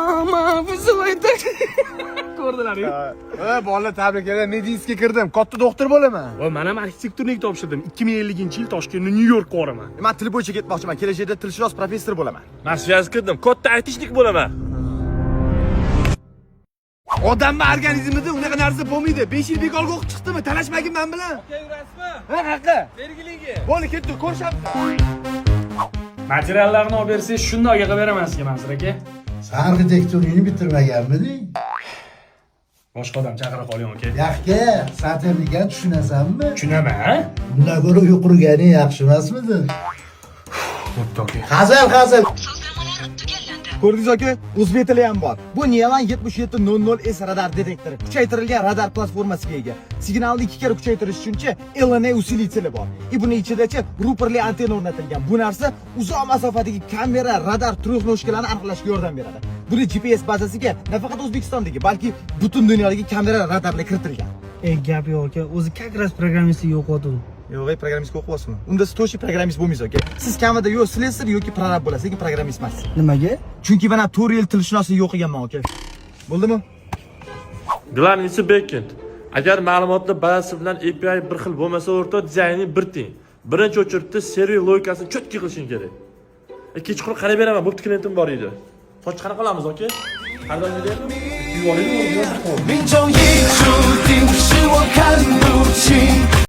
Mama, вызывай такси. Ko'rdilar-ku. Bolalar tabriklar. Medinskga kirdim. Katta doktor bo'laman. Voy, men ham arxitektorlik topshirdim. 2050-yil Toshkentni Nyu-Yorkka boraman. Men til bo'yicha ketmoqchiman. Kelajakda tilshunos professor bo'laman. Men svязь kirdim. Katta aytishlik bo'laman. Odamning organizmida unaqa narsa bo'lmaydi. 5 yil bekorga o'qib chiqdimi? Talashmagin men bilan. Aka yurasizmi? Ha, haqqi. Belgilingi. Bo'ldi, ketdik, ko'rishamiz. Materiallarni olib bersangiz, shunday qilib beraman sizga, Mansur aka. Sen arxitekturiyni bitirmaganmiding? Boshqa odam chaqira qoling, aka. Yaxga, sen texnikani tushunasanmi? Tushunaman. Bundan ko'ra uy qurganing yaxshi emasmidi? Bo'pti, aka. Hazil. Ko'rdingiz aka, o'zbek tili ham bor. Bu Nelan 7700S radar detektori. Kuchaytirilgan radar platformasiga ega. Signalni 2 kar kuchaytirish uchuncha LNA usiliteli bor. Buning ichidacha ruperli antenna o'rnatilgan. Bu narsa uzoq masofadagi kamera, radar turnoshkalarini aniqlashga yordam beradi. Buni GPS bazasiga nafaqat O'zbekistondagi, balki butun dunyodagi kamera radarlar kiritilgan. Gap yo'q aka, o'zi как раз programmist yo'qotdi. Yo'q, programmist o'qiyapsizmi? Unda siz to'shi programmist bo'lmaysiz aka. Siz kamida yo slesor yoki prorab bo'lasiz, lekin programmist emassiz. Nimaga? Chunki mana 4 yil tilshunosi yo'q ekanman aka. Bo'ldimi? Glanicy backend. Agar ma'lumotlar bazasi bilan API bir xil bo'lmasa, o'rta dizayni bir teng. Birinchi o'chiribda server logikasini cho'tki qilishing kerak. Kechqurun qarab beraman, bo'pti klientim bor edi. Soch qanaqa qilamiz aka? Qanday deyapmi? Yuboraymi? 命中已注定，是我看不清。